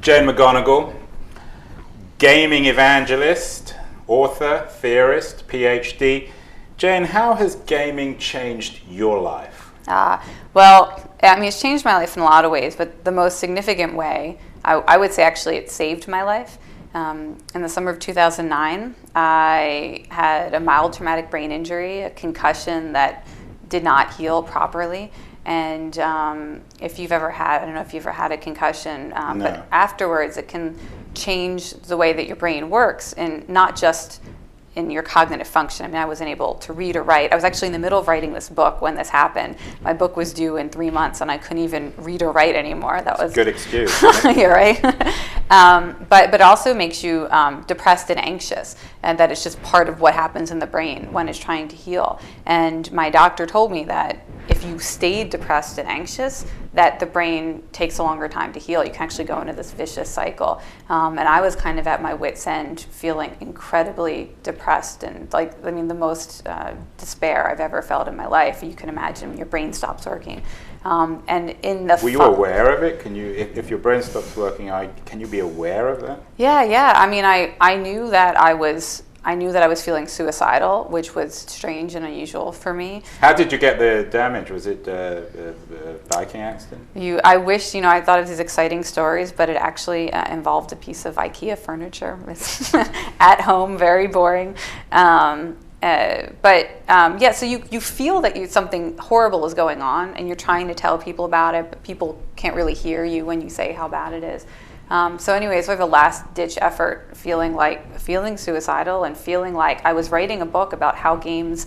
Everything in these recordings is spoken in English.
Jane McGonigal, gaming evangelist, author, theorist, PhD. Jane, how has gaming changed your life? It's changed my life in a lot of ways, but the most significant way, I would say actually it saved my life. In the summer of 2009, I had a mild traumatic brain injury, a concussion that did not heal properly. And if you've ever had, I don't know if you've ever had a concussion, No. but afterwards it can change the way that your brain works, and not just in your cognitive function. I mean, I wasn't able to read or write. I was actually in the middle of writing this book when this happened. My book was due in 3 months, and I couldn't even read or write anymore. That was Good excuse. You're right. But it also makes you depressed and anxious, and that it's just part of what happens in the brain when it's trying to heal. And my doctor told me that if you stayed depressed and anxious, that the brain takes a longer time to heal. You can actually go into this vicious cycle. And I was kind of at my wit's end, feeling incredibly depressed and the most despair I've ever felt in my life. You can imagine your brain stops working. Were you aware of it? Can you, if your brain stops working, can you be aware of that? Yeah. I mean, I knew that I was feeling suicidal, which was strange and unusual for me. How did you get the damage? Was it a biking accident? I wish, I thought of these exciting stories, but it actually involved a piece of IKEA furniture. It's at home, very boring. So you feel that something horrible is going on, and you're trying to tell people about it, but people can't really hear you when you say how bad it is. So anyways, we have a last-ditch effort, feeling suicidal and feeling like I was writing a book about how games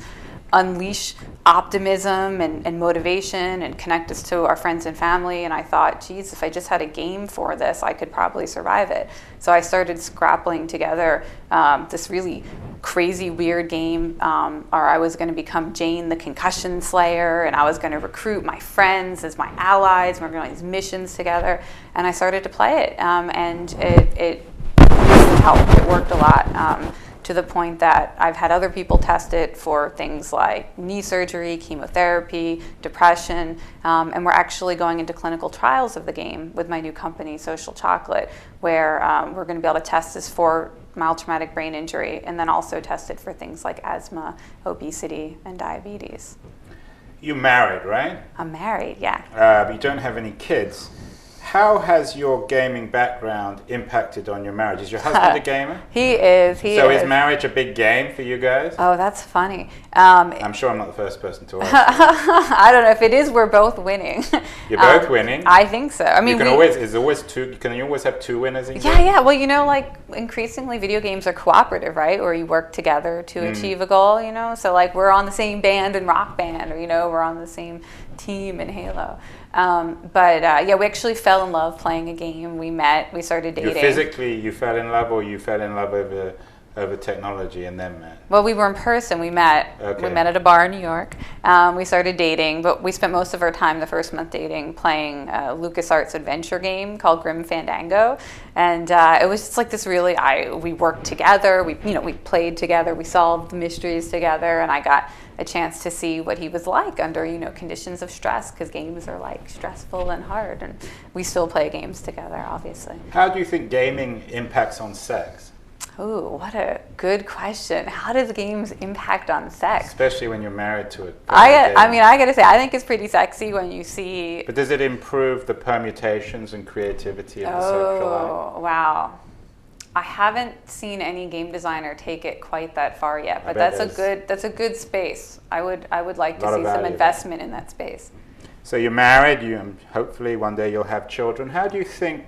unleash optimism and motivation and connect us to our friends and family. And I thought, geez, if I just had a game for this, I could probably survive it. So I started scrapping together this really crazy, weird game, or I was going to become Jane the Concussion Slayer, and I was going to recruit my friends as my allies, and we were going on these missions together. And I started to play it, and it really helped. It worked a lot. To the point that I've had other people test it for things like knee surgery, chemotherapy, depression, and we're actually going into clinical trials of the game with my new company, Social Chocolate, where we're going to be able to test this for mild traumatic brain injury, and then also test it for things like asthma, obesity, and diabetes. You're married, right? I'm married, yeah. But you don't have any kids. How has your gaming background impacted on your marriage? Is your husband a gamer? He is. So is marriage a big game for you guys? Oh, that's funny. I'm sure I'm not the first person to ask. I don't know if it is. We're both winning. You're both winning. I think so. I mean, you can always have two winners in games? Yeah. Well, increasingly video games are cooperative, right? Or you work together to achieve a goal. So we're on the same band in Rock Band, or we're on the same team in Halo. We actually fell in love playing a game. We met, we started dating. You fell in love, or you fell in love over technology and then met? Well, we were in person. We met. Okay. We met at a bar in New York. We started dating, but we spent most of our time the first month dating playing a LucasArts adventure game called Grim Fandango, and it was just like this really. We worked together. We played together. We solved the mysteries together, and I got a chance to see what he was like under conditions of stress, because games are stressful and hard, and we still play games together, obviously. How do you think gaming impacts on sex? Oh, what a good question. How does games impact on sex? Especially when you're married to it. I gotta say, I think it's pretty sexy when you see. But does it improve the permutations and creativity of the sexual life? Oh, wow. I haven't seen any game designer take it quite that far yet, but that's a good space. I would like to see some investment in that space. So you're married, hopefully one day you'll have children. How do you think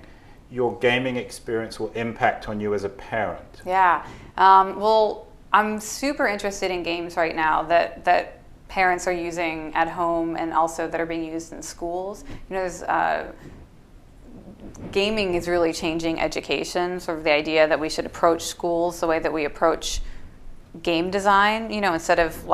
your gaming experience will impact on you as a parent? Yeah. Well, I'm super interested in games right now that parents are using at home, and also that are being used in schools. Gaming is really changing education, sort of the idea that we should approach schools the way that we approach game design, instead of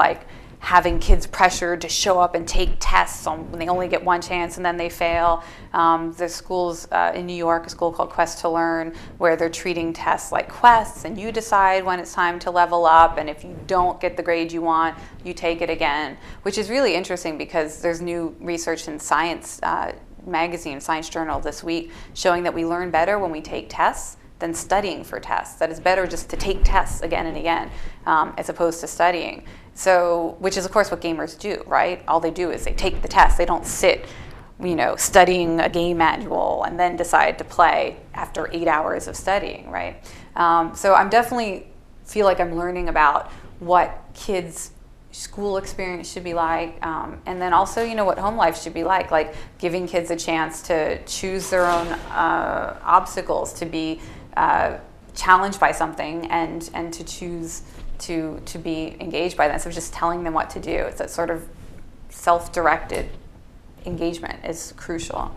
having kids pressured to show up and take tests when they only get one chance and then they fail. There's schools in New York, a school called Quest to Learn, where they're treating tests like quests, and you decide when it's time to level up, and if you don't get the grade you want, you take it again, which is really interesting because there's new research in science magazine, Science Journal, this week, showing that we learn better when we take tests than studying for tests. That it's better just to take tests again and again, as opposed to studying. So, which is of course what gamers do, right? All they do is they take the test. They don't sit, studying a game manual and then decide to play after 8 hours of studying, right? So I'm definitely feel like I'm learning about what kids' school experience should be like, and then also, what home life should be like giving kids a chance to choose their own obstacles, to be challenged by something, and to choose to be engaged by that. So just telling them what to do. It's that sort of self-directed engagement is crucial.